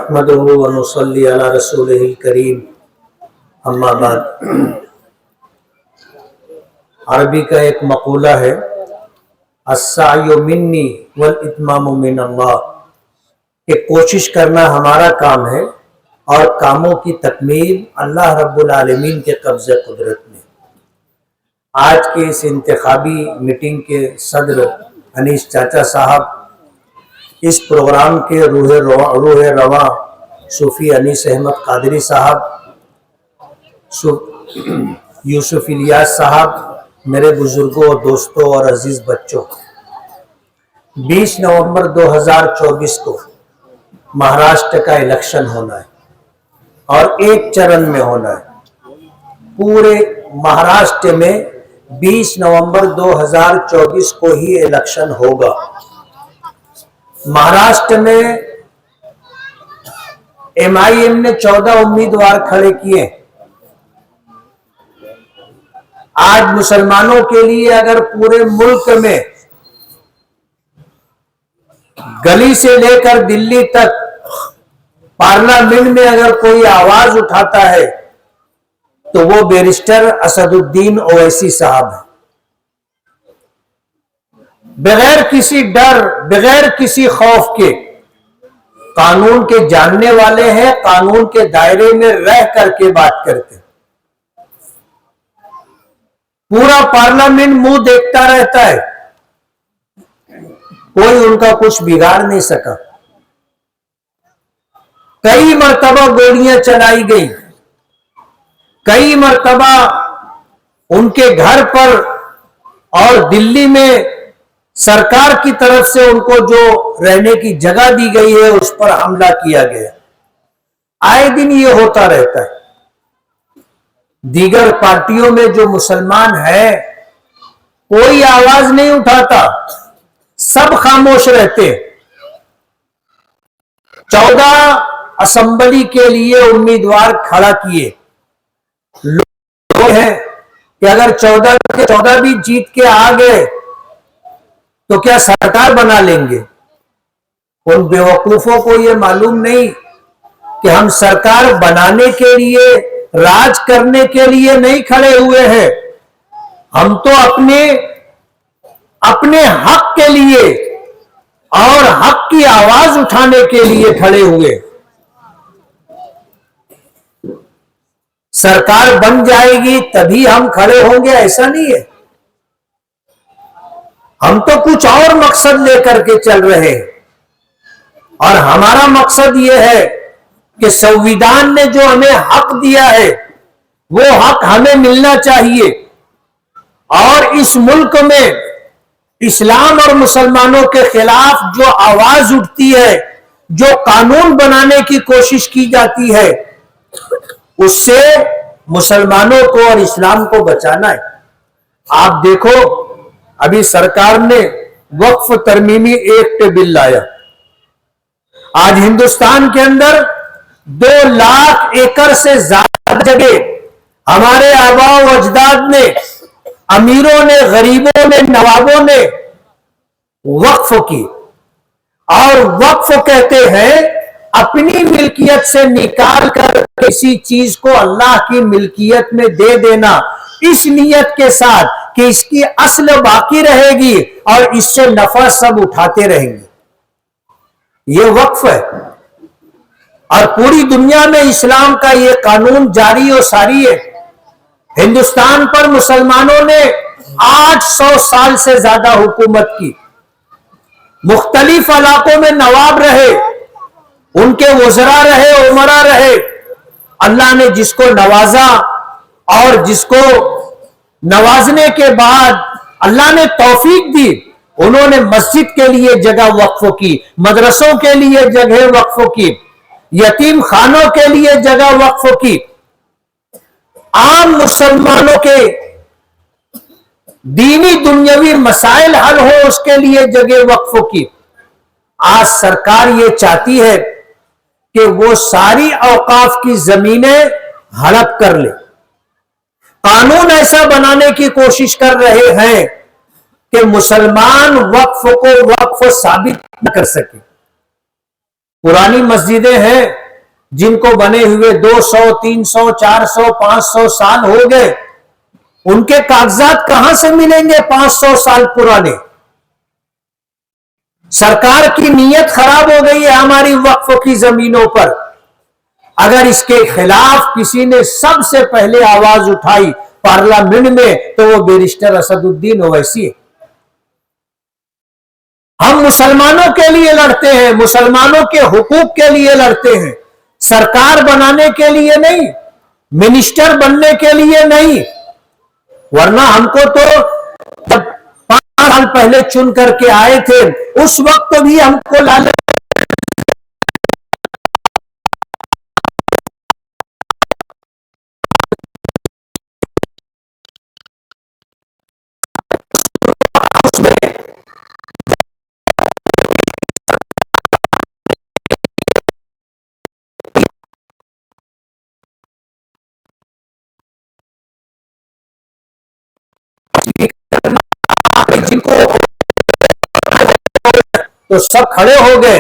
नहमदुहु व नुसल्ली अला रसूलिहिल करीम, अम्मा बाद। अरबी का एक मकूला है, अस्सायु मिन्नी वल इत्मामु मिनल्लाह, कि कोशिश करना हमारा काम है और कामों की तकमील अल्लाह रब्बुल आलमीन के कब्ज़े कुदरत में। आज के इस इंतखाबी मीटिंग के सदर अनीस चाचा साहब, इस प्रोग्राम के रूह रवा सूफी अनीस अहमद कादरी साहब, यूसुफ इलियास साहब, मेरे बुजुर्गों और दोस्तों और अजीज बच्चों, 20 नवंबर 2024 को महाराष्ट्र का इलेक्शन होना है और एक चरण में होना है। पूरे महाराष्ट्र में 20 नवंबर 2024 को ही इलेक्शन होगा। महाराष्ट्र में MIM ने 14 उम्मीदवार खड़े किए। आज मुसलमानों के लिए अगर पूरे मुल्क में गली से लेकर दिल्ली तक पार्लियामेंट में अगर कोई आवाज उठाता है तो वो बैरिस्टर असदुद्दीन ओवैसी साहब है। बगैर किसी डर, बगैर किसी खौफ के कानून के जानने वाले हैं, कानून के दायरे में रह करके बात करते। पूरा पार्लियामेंट मुंह देखता रहता है, कोई उनका कुछ बिगाड़ नहीं सका। कई मर्तबा गोलियां चलाई गई, कई मर्तबा उनके घर पर और दिल्ली में सरकार की तरफ से उनको जो रहने की जगह दी गई है उस पर हमला किया गया। आए दिन ये होता रहता है। दीगर पार्टियों में जो मुसलमान है कोई आवाज नहीं उठाता, सब खामोश रहते। 14 असेंबली के लिए उम्मीदवार खड़ा किए। लोग हैं कि अगर 14 के 14 भी जीत के आ गए तो क्या सरकार बना लेंगे। उन बेवकूफों को यह मालूम नहीं कि हम सरकार बनाने के लिए, राज करने के लिए नहीं खड़े हुए हैं। हम तो अपने हक के लिए और हक की आवाज उठाने के लिए खड़े हुए। सरकार बन जाएगी तभी हम खड़े होंगे, ऐसा नहीं है। हम तो कुछ और मकसद लेकर के चल रहे हैं और हमारा मकसद यह है कि संविधान ने जो हमें हक दिया है वो हक हमें मिलना चाहिए। और इस मुल्क में इस्लाम और मुसलमानों के खिलाफ जो आवाज उठती है, जो कानून बनाने की कोशिश की जाती है, उससे मुसलमानों को और इस्लाम को बचाना है। आप देखो, अभी सरकार ने वक्फ तरमीमी एक्ट बिल लाया। आज हिंदुस्तान के अंदर 2 लाख एकड़ से ज्यादा जगह हमारे आबा व अजदाद ने, अमीरों ने, गरीबों ने, नवाबों ने वक्फ की। और वक्फ कहते हैं अपनी मिल्कियत से निकाल कर किसी चीज को अल्लाह की मिल्कियत में दे देना, इस नियत के साथ कि इसकी असल बाकी रहेगी और इससे नफा सब उठाते रहेंगे। यह वक्फ है। और पूरी दुनिया में इस्लाम का यह कानून जारी और सारी है। हिंदुस्तान पर मुसलमानों ने 800 साल से ज्यादा हुकूमत की। मुख्तलिफ इलाकों में नवाब रहे, उनके वज़रा रहे, उमरा रहे। अल्लाह ने जिसको नवाजा और जिसको नवाजने के बाद अल्लाह ने तौफीक दी, उन्होंने मस्जिद के लिए जगह वक्फ की, मदरसों के लिए जगह वक्फ की, यतीम खानों के लिए जगह वक्फ की, आम मुसलमानों के दीनी दुनियावी मसाइल हल हो उसके लिए जगह वक्फ की। आज सरकार ये चाहती है कि वो सारी औकाफ की जमीनें हड़प कर ले। कानून ऐसा बनाने की कोशिश कर रहे हैं कि मुसलमान वक्फ को वक्फ साबित न कर सके। पुरानी मस्जिदें हैं जिनको बने हुए 200, 300, 400, 500 साल हो गए, उनके कागजात कहां से मिलेंगे 500 साल पुराने? सरकार की नीयत खराब हो गई है हमारी वक्फ की जमीनों पर। अगर इसके खिलाफ किसी ने सबसे पहले आवाज उठाई पार्लियामेंट में तो वो बैरिस्टर असदुद्दीन ओवैसी है। हम मुसलमानों के लिए लड़ते हैं, मुसलमानों के हुकूक के लिए लड़ते हैं, सरकार बनाने के लिए नहीं, मिनिस्टर बनने के लिए नहीं। वरना हमको तो जब 5 साल पहले चुन करके आए थे उस वक्त भी हमको लालच जिनको तो सब खड़े हो गए।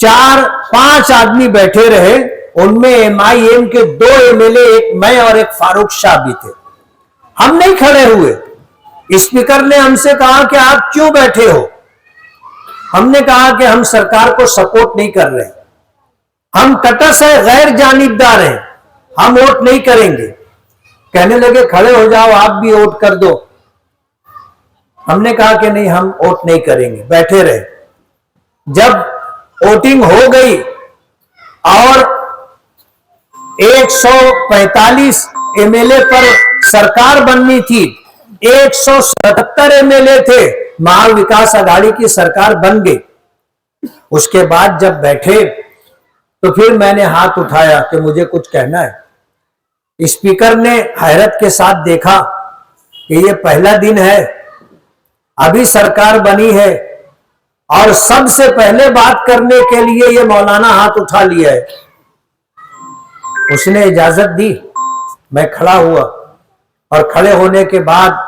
4-5 आदमी बैठे रहे, उनमें एमआईएम के 2 एमएलए, एक मैं और एक फारूक शाह भी थे। हम नहीं खड़े हुए। स्पीकर ने हमसे कहा कि आप क्यों बैठे हो? हमने कहा कि हम सरकार को सपोर्ट नहीं कर रहे, हम तटस्थ है, गैर जानिबदार हैं, हम वोट नहीं करेंगे। कहने लगे खड़े हो जाओ, आप भी वोट कर दो। हमने कहा कि नहीं, हम वोट नहीं करेंगे, बैठे रहे। जब वोटिंग हो गई और 145 एमएलए पर सरकार बननी थी, 177 एमएलए थे, महाविकास आघाड़ी की सरकार बन गई। उसके बाद जब बैठे तो फिर मैंने हाथ उठाया कि मुझे कुछ कहना है। स्पीकर ने हैरत के साथ देखा कि ये पहला दिन है, अभी सरकार बनी है और सबसे पहले बात करने के लिए ये मौलाना हाथ उठा लिया है। उसने इजाजत दी, मैं खड़ा हुआ और खड़े होने के बाद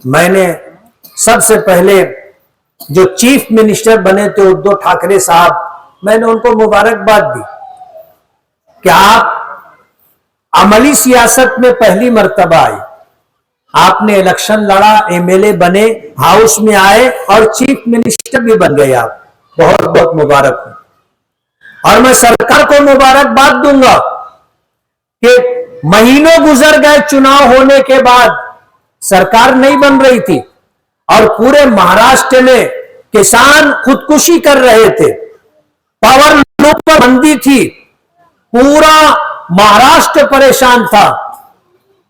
मैंने सबसे पहले जो चीफ मिनिस्टर बने थे उद्धव ठाकरे साहब, मैंने उनको मुबारकबाद दी कि आप अमली सियासत में पहली मर्तबा आए, आपने इलेक्शन लड़ा, एमएलए बने, हाउस में आए और चीफ मिनिस्टर भी बन गए। आप बहुत बहुत मुबारक हो। और मैं सरकार को मुबारकबाद दूंगा कि महीनों गुजर गए चुनाव होने के बाद, सरकार नहीं बन रही थी और पूरे महाराष्ट्र में किसान खुदकुशी कर रहे थे, पावर लूम पर बंदी थी, पूरा महाराष्ट्र परेशान था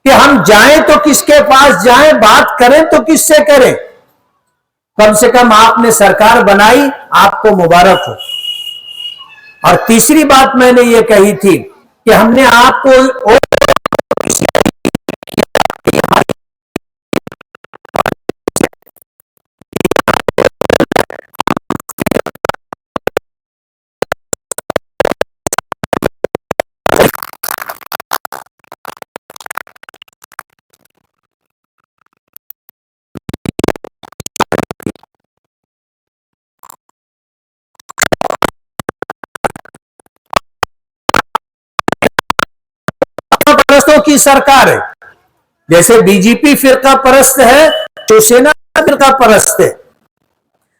कि हम जाएं तो किसके पास जाएं, बात करें तो किससे करें। कम से कम आपने सरकार बनाई, आपको मुबारक हो। और तीसरी बात मैंने ये कही थी कि हमने आपको परस्तों की सरकार है, जैसे बीजेपी फिरका परस्त है, शिवसेना फिरका परस्त है।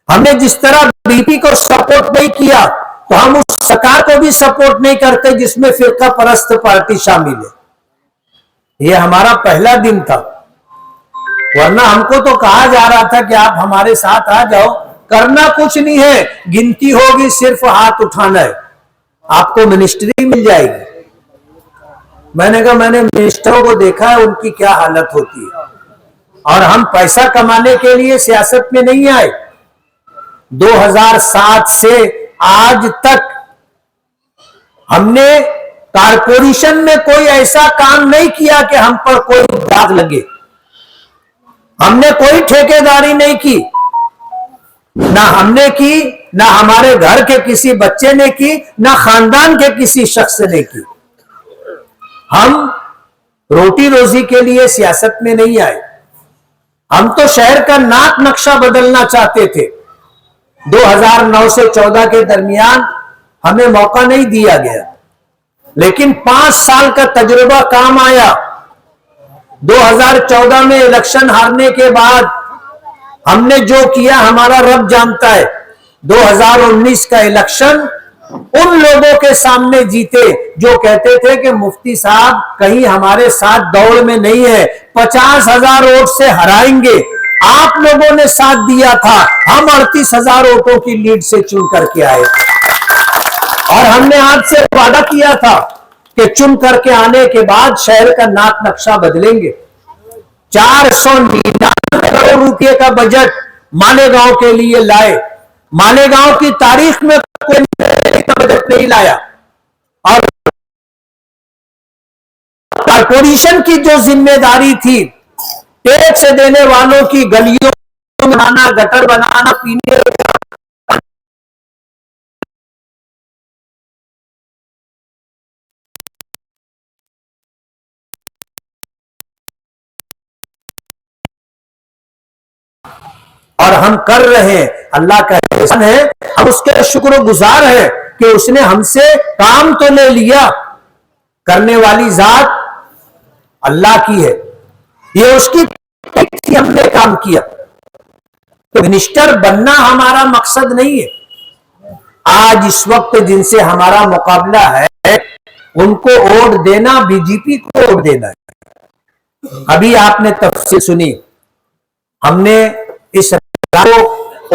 हमने जिस तरह बीजेपी को सपोर्ट नहीं किया तो हम उस सरकार को भी सपोर्ट नहीं करते जिसमें फिरका परस्त पार्टी शामिल है। यह हमारा पहला दिन था, वरना हमको तो कहा जा रहा था कि आप हमारे साथ आ जाओ, करना कुछ नहीं है, गिनती होगी, सिर्फ हाथ उठाना है, आपको मिनिस्ट्री मिल जाएगी। मैंने कहा मैंने मिनिस्टरों को देखा है, उनकी क्या हालत होती है, और हम पैसा कमाने के लिए सियासत में नहीं आए। 2007 से आज तक हमने कारपोरेशन में कोई ऐसा काम नहीं किया कि हम पर कोई दाग लगे। हमने कोई ठेकेदारी नहीं की, ना हमने की, ना हमारे घर के किसी बच्चे ने की, ना खानदान के किसी शख्स ने की। हम रोटी रोजी के लिए सियासत में नहीं आए। हम तो शहर का नाक नक्शा बदलना चाहते थे। 2009 से 14 के दरमियान हमें मौका नहीं दिया गया, लेकिन 5 साल का तजुर्बा काम आया। 2014 में इलेक्शन हारने के बाद हमने जो किया हमारा रब जानता है। 2019 का इलेक्शन उन लोगों के सामने जीते जो कहते थे कि मुफ्ती साहब कहीं हमारे साथ दौड़ में नहीं है, 50,000 वोट से हराएंगे। आप लोगों ने साथ दिया था, हम 38,000 वोटों की लीड से चुन करके आए और हमने आपसे वादा किया था कि चुन करके आने के बाद शहर का नाक नक्शा बदलेंगे। 499 करोड़ रुपए का बजट मालेगांव के लिए लाए। मालेगांव की तारीख में कोई बजट नहीं लाया और कॉर्पोरेशन की जो जिम्मेदारी थी टैक्स देने वालों की गलियों बनाना, गटर बनाना, पीने और हम कर रहे हैं। अल्लाह का एहसान है, हम उसके शुक्रगुजार हैं कि उसने हमसे काम तो ले लिया। करने वाली जात अल्लाह की है, ये उसकी हमने काम किया। तो मिनिस्टर बनना हमारा मकसद नहीं है। आज इस वक्त जिनसे हमारा मुकाबला है उनको वोट देना, बीजेपी को वोट देना है। अभी आपने तफसील सुनी, हमने इस को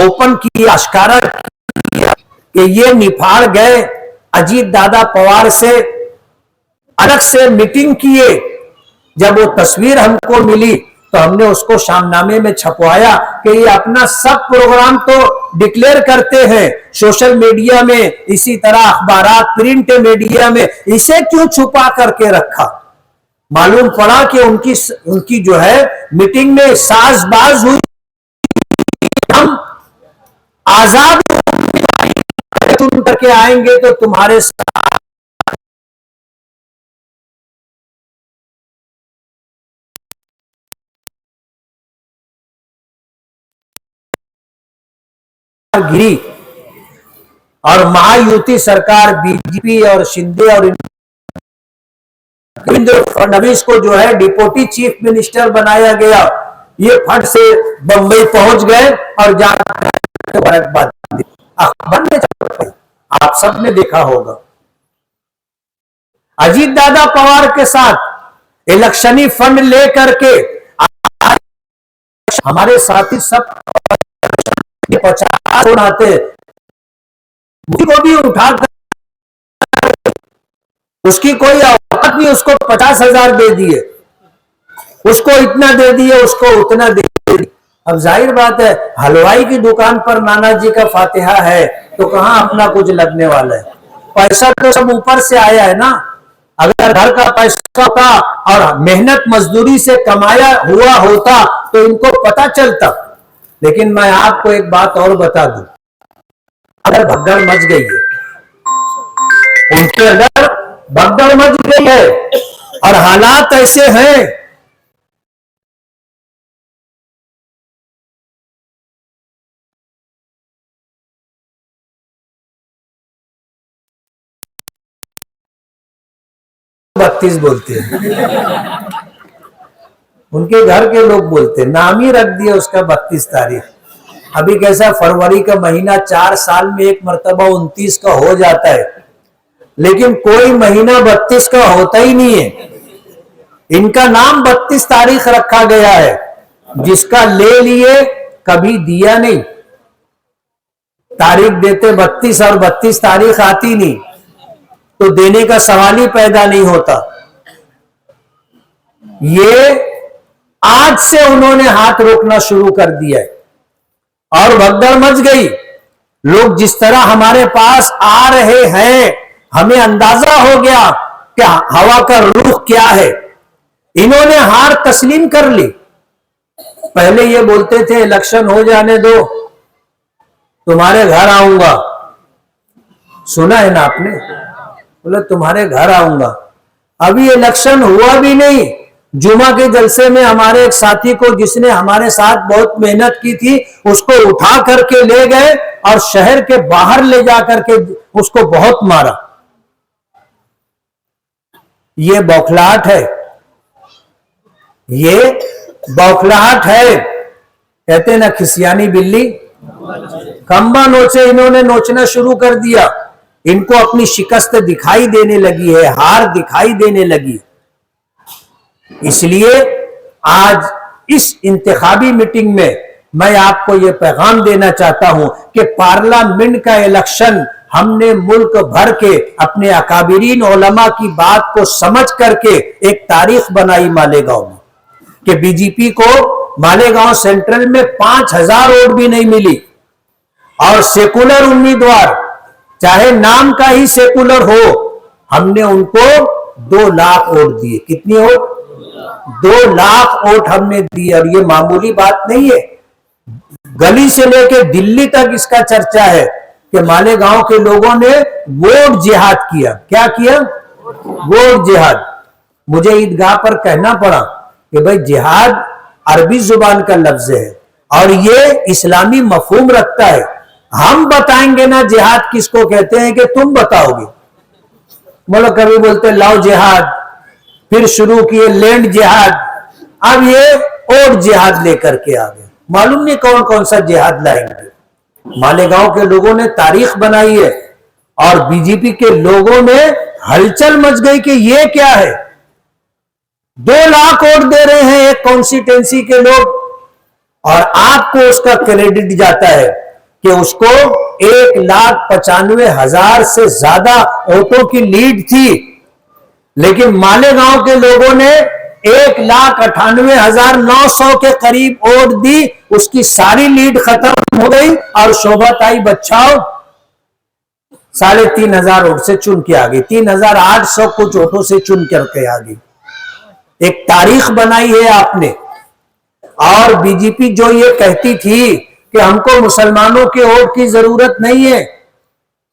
ओपन किया, आश्कारा किया कि ये निफाड़ गए। अजीत दादा पवार से अलग से मीटिंग किए। जब वो तस्वीर हमको मिली तो हमने उसको शामनामे में छपवाया कि ये अपना सब प्रोग्राम तो डिक्लेयर करते हैं सोशल मीडिया में, इसी तरह अखबारात, प्रिंट मीडिया में, इसे क्यों छुपा करके रखा। मालूम पड़ा कि उनकी जो है मीटिंग में साजबाज हुई। हम आजाद चुन करके आएंगे तो तुम्हारे साथ गिरी और महायुति सरकार बीजेपी और शिंदे और देवेंद्र फडणवीस को जो है डिप्टी चीफ मिनिस्टर बनाया गया। ये फट से बंबई पहुंच गए और अखबार में आप सबने देखा होगा। अजीत दादा पवार के साथ इलेक्शनी फंड लेकर के हमारे साथी सब 50 उड़ाते, को भी उठाकर उसकी कोई औकात नहीं, उसको 50,000 दे दिए, उसको इतना दे दिए, उसको उतना दे दिए। अब जाहिर बात है हलवाई की दुकान पर नाना जी का फातिहा है तो कहां अपना कुछ लगने वाला है। पैसा तो सब ऊपर से आया है ना। अगर घर का पैसा होता और मेहनत मजदूरी से कमाया हुआ होता तो इनको पता चलता। लेकिन मैं आपको एक बात और बता दूं, अगर भगदड़ मच गई है, उनके अंदर भगदड़ मच गई है और हालात ऐसे हैं, बत्तीस बोलते हैं, उनके घर के लोग बोलते हैं, नाम ही रख दिया उसका 32 तारीख। अभी कैसा फरवरी का महीना 4 साल में एक मर्तबा 29 का हो जाता है, लेकिन कोई महीना 32 का होता ही नहीं है। इनका नाम 32 तारीख रखा गया है, जिसका ले लिए कभी दिया नहीं। तारीख देते 32 और 32 तारीख आती नहीं तो देने का सवाल ही पैदा नहीं होता। ये आज से उन्होंने हाथ रोकना शुरू कर दिया है और भगदड़ मच गई। लोग जिस तरह हमारे पास आ रहे हैं, हमें अंदाजा हो गया कि हवा का रुख क्या है। इन्होंने हार तस्लीम कर ली। पहले ये बोलते थे इलेक्शन हो जाने दो, तुम्हारे घर आऊंगा, सुना है ना आपने, बोले तुम्हारे घर आऊंगा। अभी इलेक्शन हुआ भी नहीं, जुमा के जलसे में हमारे एक साथी को, जिसने हमारे साथ बहुत मेहनत की थी, उसको उठा करके ले गए और शहर के बाहर ले जा करके उसको बहुत मारा। ये बौखलाहट है, ये बौखलाहट है। कहते ना खिसियानी बिल्ली खंबा नोचे, इन्होंने नोचना शुरू कर दिया। इनको अपनी शिकस्त दिखाई देने लगी है, हार दिखाई देने लगी। इसलिए आज इस इंतखाबी मीटिंग में मैं आपको यह पैगाम देना चाहता हूं कि पार्लियामेंट का इलेक्शन हमने मुल्क भर के अपने अकाबिरीन उलमा की बात को समझ करके एक तारीख बनाई मालेगांव में, कि बीजेपी को मालेगांव सेंट्रल में 5000 वोट भी नहीं मिली, और सेकुलर उम्मीदवार, चाहे नाम का ही सेकुलर हो, हमने उनको 2 लाख वोट दिए। कितनी वोट? 2 लाख वोट हमने दिए। और ये मामूली बात नहीं है, गली से लेकर दिल्ली तक इसका चर्चा है कि मालेगांव के लोगों ने वोट जिहाद किया। क्या किया? वोट जिहाद। मुझे ईदगाह पर कहना पड़ा कि भाई जिहाद अरबी जुबान का लफ्ज है और ये इस्लामी मफहूम रखता है। हम बताएंगे ना जिहाद किसको कहते हैं कि तुम बताओगे। बोलो, कभी बोलते लाओ जिहाद, फिर शुरू किए लैंड जिहाद, अब ये और जिहाद लेकर के आ गए। मालूम नहीं कौन कौन सा जिहाद लाएंगे। मालेगांव के लोगों ने तारीख बनाई है और बीजेपी के लोगों में हलचल मच गई कि ये क्या है। 2 लाख वोट दे रहे हैं एक कॉन्स्टिट्यूंसी के लोग, और आपको उसका क्रेडिट जाता है कि उसको 1,95,000 से ज्यादा वोटों की लीड थी। लेकिन मालेगांव के लोगों ने 1,98,900 के करीब वोट दी, उसकी सारी लीड खत्म हो गई और शोभाताई बच्चाओ 3,500 वोट से चुन के आ गई, 3,800 कुछ वोटों से चुन करके आ गई। एक तारीख बनाई है आपने। और बीजेपी जो ये कहती थी कि हमको मुसलमानों के वोट की जरूरत नहीं है,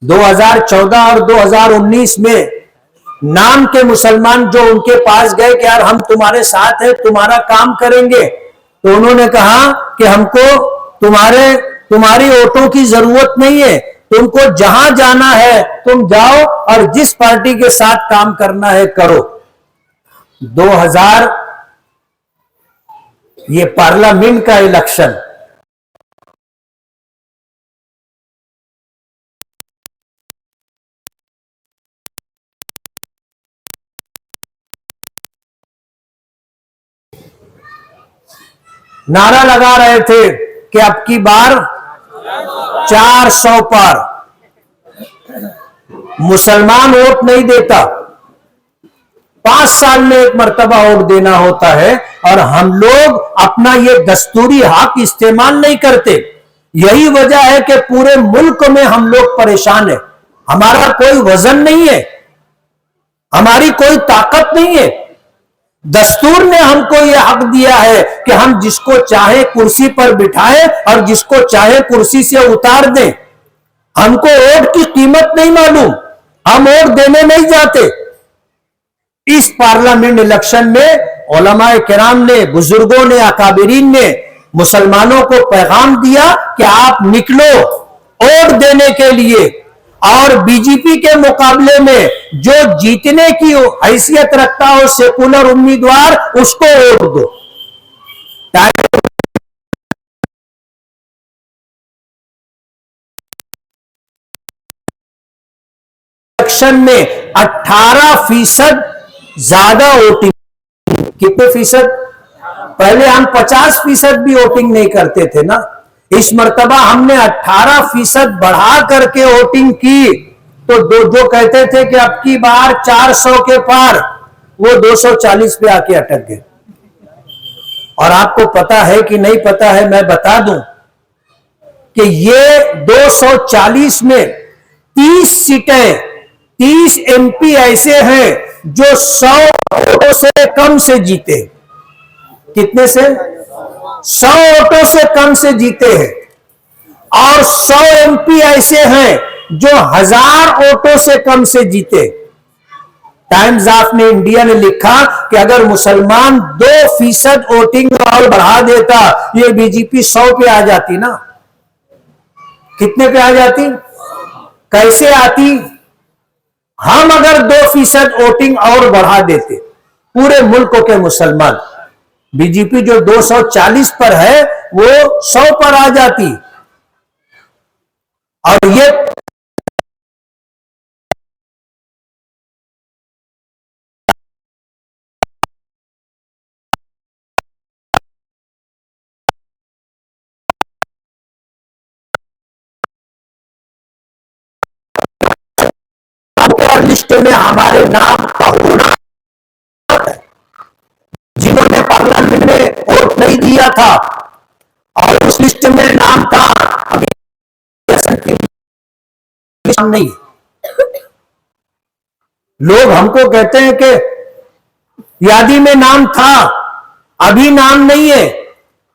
2014 और 2019 में नाम के मुसलमान जो उनके पास गए कि यार हम तुम्हारे साथ हैं, तुम्हारा काम करेंगे, तो उन्होंने कहा कि हमको तुम्हारी वोटों की जरूरत नहीं है, तुमको जहां जाना है तुम जाओ और जिस पार्टी के साथ काम करना है करो। 2000 ये पार्लियामेंट का इलेक्शन, नारा लगा रहे थे कि अब की बार 400 पार। मुसलमान वोट नहीं देता, 5 साल में एक मर्तबा वोट देना होता है, और हम लोग अपना ये दस्तूरी हक इस्तेमाल नहीं करते। यही वजह है कि पूरे मुल्क में हम लोग परेशान हैं। हमारा कोई वजन नहीं है, हमारी कोई ताकत नहीं है। दस्तूर ने हमको यह हक दिया है कि हम जिसको चाहे कुर्सी पर बिठाएं और जिसको चाहे कुर्सी से उतार दें। हमको वोट की कीमत नहीं मालूम, हम वोट देने नहीं जाते। इस पार्लियामेंट इलेक्शन में उलमाए किराम ने, बुजुर्गों ने, अकाबिरीन ने मुसलमानों को पैगाम दिया कि आप निकलो वोट देने के लिए, और बीजेपी के मुकाबले में जो जीतने की हैसियत रखता हो सेकुलर उम्मीदवार, उसको वोट दो। इलेक्शन में 18% ज्यादा वोटिंग। कितने फीसद? पहले हम 50% भी वोटिंग नहीं करते थे ना। इस मर्तबा हमने 18% बढ़ा करके वोटिंग की। तो जो कहते थे कि अब की बार 400 के पार, वो 240 पे आके अटक गए। और आपको पता है कि नहीं पता है, मैं बता दूं कि ये 240 में 30 सीटें, 30 एमपी ऐसे हैं जो 100 वोटों से कम से जीते। कितने से? 100 वोटों से कम से जीते हैं। और 100 एमपी ऐसे हैं जो 1000 वोटों से कम से जीते। टाइम्स ऑफ ने इंडिया ने लिखा कि अगर मुसलमान 2% वोटिंग और बढ़ा देता, ये बीजेपी 100 पे आ जाती ना। कितने पे आ जाती? कैसे आती? हम अगर 2% वोटिंग और बढ़ा देते पूरे मुल्क के मुसलमान, बीजेपी जो 240 पर है वो 100 पर आ जाती। और ये लिस्ट में हमारे नाम का होना, जिन्होंने पार्लियामेंट में वोट नहीं दिया था और उस लिस्ट में नाम था, अभी नहीं। लोग हमको कहते हैं कि यादी में नाम था, अभी नाम नहीं है।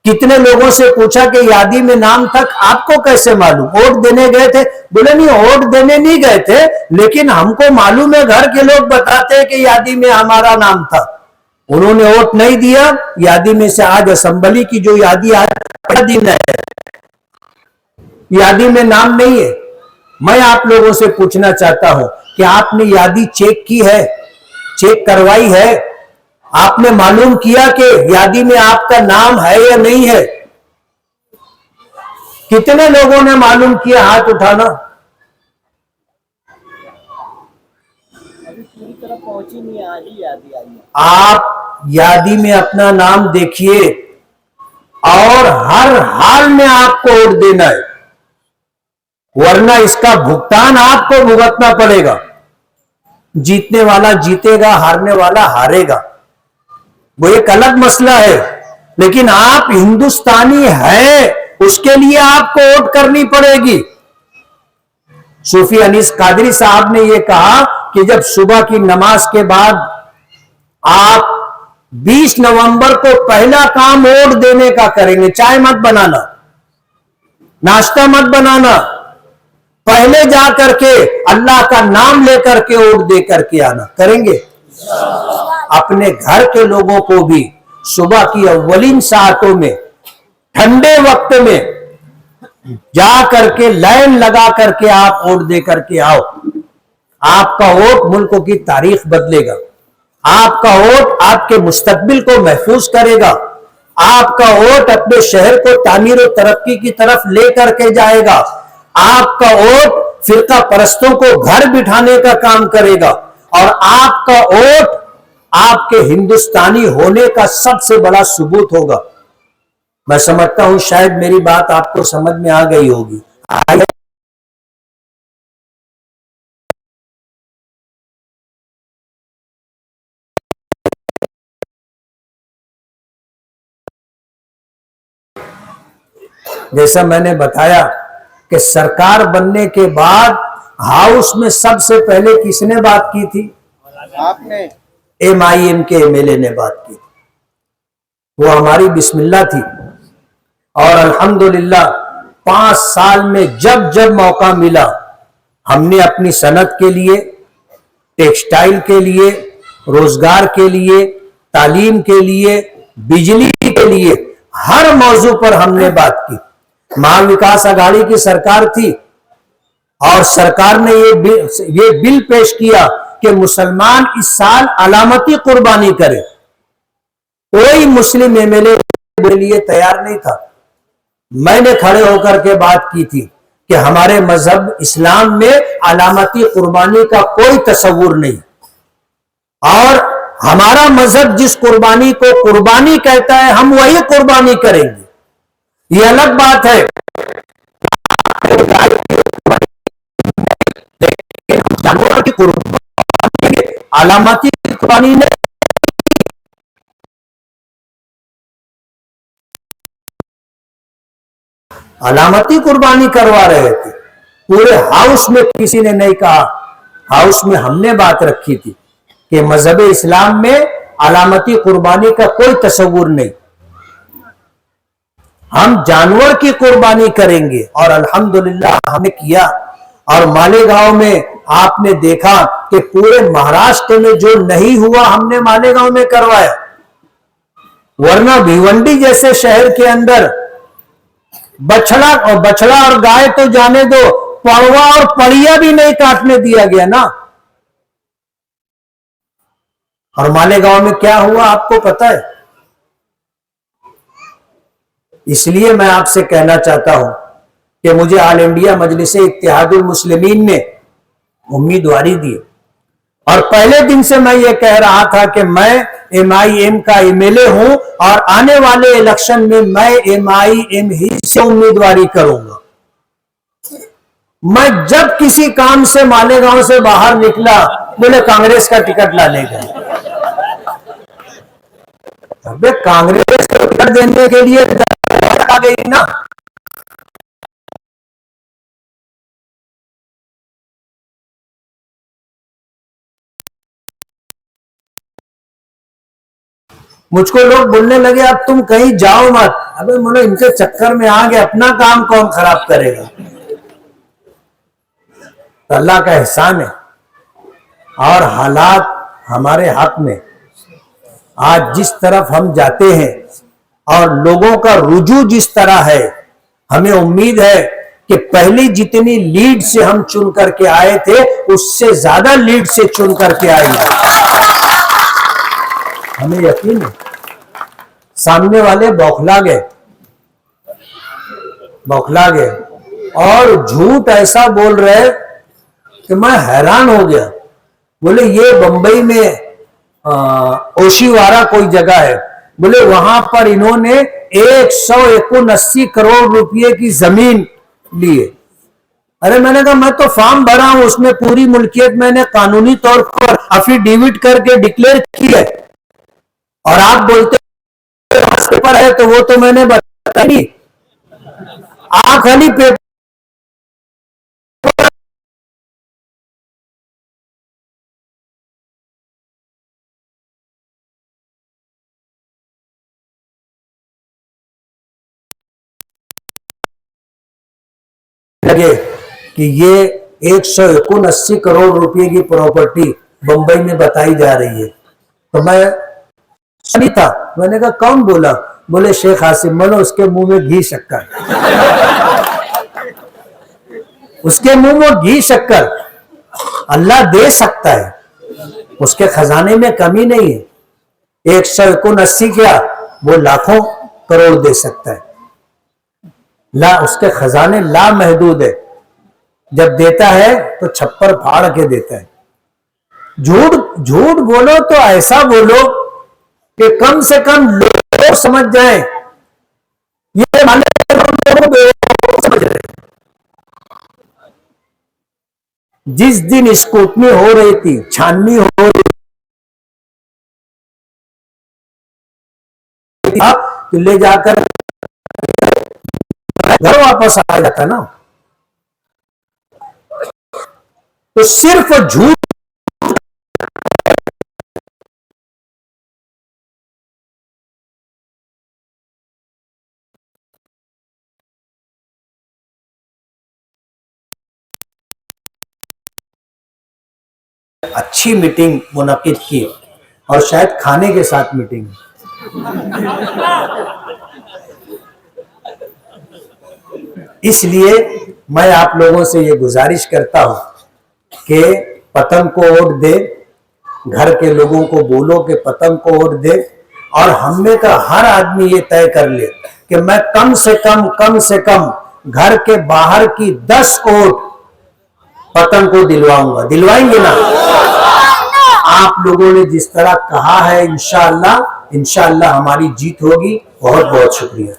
कितने लोगों से पूछा कि यादी में नाम था, आपको कैसे मालूम? वोट देने गए थे? बोले नहीं, वोट देने नहीं गए थे, लेकिन हमको मालूम है, घर के लोग बताते हैं कि यादी में हमारा नाम था। उन्होंने वोट नहीं दिया, यादी में से आज असेंबली की जो यादी आज दिन है, यादी में नाम नहीं है। मैं आप लोगों से पूछना चाहता हूं कि आपने यादी चेक की है? चेक करवाई है? आपने मालूम किया कि यादी में आपका नाम है या नहीं है? कितने लोगों ने मालूम किया? हाथ उठाना। अभी पूरी तरह पहुंची नहीं, आधी यादी आई है। आप यादी में अपना नाम देखिए और हर हाल में आपको वोट देना है, वरना इसका भुगतान आपको भुगतना पड़ेगा। जीतने वाला जीतेगा, हारने वाला हारेगा, वो एक अलग मसला है, लेकिन आप हिंदुस्तानी हैं, उसके लिए आपको वोट करनी पड़ेगी। सूफी अनीस कादरी साहब ने यह कहा कि जब सुबह की नमाज के बाद आप 20 नवंबर को पहला काम वोट देने का करेंगे, चाय मत बनाना, नाश्ता मत बनाना, पहले जा करके अल्लाह का नाम लेकर के वोट दे करके आना। करेंगे? अपने घर के लोगों को भी सुबह की अव्वलीन सातों में, ठंडे वक्त में जा करके लाइन लगा करके आप वोट दे करके आओ। आपका वोट मुल्क की तारीख बदलेगा, आपका वोट आपके मुस्तकबिल को महफूज करेगा, आपका वोट अपने शहर को तामीर और तरक्की की तरफ ले करके जाएगा, आपका वोट फिरका परस्तों को घर बिठाने का काम करेगा, और आपका वोट आपके हिंदुस्तानी होने का सबसे बड़ा सबूत होगा। मैं समझता हूं शायद मेरी बात आपको समझ में आ गई होगी। जैसा मैंने बताया कि सरकार बनने के बाद हाउस में सबसे पहले किसने बात की थी? आपने। MIM के MLA ने बात की। वो हमारी बिस्मिल्लाह थी, और अल्हम्दुलिल्लाह 5 साल में जब जब मौका मिला हमने अपनी सनत के लिए, टेक्सटाइल के लिए, रोजगार के लिए, तालीम के लिए, बिजली के लिए, हर मौजू पर हमने बात की। महाविकास आघाड़ी की सरकार थी और सरकार ने ये बिल पेश किया कि मुसलमान इस साल अलामती कुर्बानी करे। कोई मुस्लिम MLA के लिए तैयार नहीं था। मैंने खड़े होकर के बात की थी कि हमारे मजहब इस्लाम में अलामती कुर्बानी का कोई तस्वुर नहीं, और हमारा मजहब जिस कुर्बानी को कुर्बानी कहता है हम वही कुर्बानी करेंगे। ये अलग बात है, जानवर की कुर्बानी, अलामती कुर्बानी नहीं। अलामती कुर्बानी करवा रहे थे। पूरे हाउस में किसी ने नहीं कहा, हाउस में हमने बात रखी थी कि मजहब इस्लाम में अलामती कुर्बानी का कोई तस्वुर नहीं, हम जानवर की कुर्बानी करेंगे, और अल्हम्दुलिल्लाह हमने किया। और मालेगांव में आपने देखा कि पूरे महाराष्ट्र में जो नहीं हुआ हमने मालेगांव में करवाया, वरना भिवंडी जैसे शहर के अंदर बछड़ा और गाय तो जाने दो, पड़वा और पड़िया भी नहीं काटने दिया गया ना। और मालेगांव में क्या हुआ आपको पता है? इसलिए मैं आपसे कहना चाहता हूं कि मुझे ऑल इंडिया मजलिस इत्तेहादुल मुस्लिमीन ने उम्मीदवारी दी, और पहले दिन से मैं ये कह रहा था कि मैं MIM का MLA हूं और आने वाले इलेक्शन में मैं MIM ही से उम्मीदवारी करूंगा। मैं जब किसी काम से मालेगांव से बाहर निकला, बोले कांग्रेस का टिकट लाने गए। अबे कांग्रेस को टिकट देने के लिए आ गई ना। मुझको लोग बोलने लगे अब तुम कहीं जाओ मत। अबे बोले इनके चक्कर में आ गए, अपना काम कौन खराब करेगा। तो अल्लाह का एहसान है और हालात हमारे हाथ में। आज जिस तरफ हम जाते हैं और लोगों का रुजू जिस तरह है, हमें उम्मीद है कि पहली जितनी लीड से हम चुन करके आए थे उससे ज्यादा लीड से चुन करके आएंगे। हमें यकीन है। सामने वाले बौखला गए और झूठ ऐसा बोल रहे कि मैं हैरान हो गया। बोले ये बंबई में ओशीवारा कोई जगह है, बोले वहां पर इन्होंने 179 करोड़ रुपए की जमीन ली है। अरे मैंने कहा मैं तो फॉर्म भरा हूं, उसमें पूरी मुल्कियत मैंने कानूनी तौर पर अफिडेविट करके डिक्लेयर की है, और आप बोलते पेपर है तो वो तो मैंने बताई। आप खाली पेपर लगे कि ये 179 करोड़ रुपए की प्रॉपर्टी बंबई में बताई जा रही है, तो मैं नहीं था। मैंने कहा कौन बोला? बोले शेख हासिम। बोलो उसके मुंह में घी शक्कर, उसके मुंह में घी शक्कर। अल्लाह दे सकता है, उसके खजाने में कमी नहीं है। 179 क्या, वो लाखों करोड़ दे सकता है। ला उसके खजाने ला महदूद है। जब देता है तो छप्पर फाड़ के देता है। झूठ बोलो तो ऐसा बोलो कि कम से कम लोग समझ जाएं ये समझ रहे। जिस दिन स्क्रूटनी हो रही थी, छाननी हो रही थी, तो ले जाकर घर वापस आ जाता ना। तो सिर्फ झूठ अच्छी मीटिंग मुनक्किद की, और शायद खाने के साथ मीटिंग। इसलिए मैं आप लोगों से ये गुजारिश करता हूं कि पतंग को वोट दे, घर के लोगों को बोलो कि पतंग को वोट दे, और हमने का हर आदमी ये तय कर ले कि मैं कम से कम घर के बाहर की 10 वोट पतंग को दिलवाऊंगा। दिलवाएंगे ना? आप लोगों ने जिस तरह कहा है, इंशाअल्लाह हमारी जीत होगी। बहुत बहुत शुक्रिया।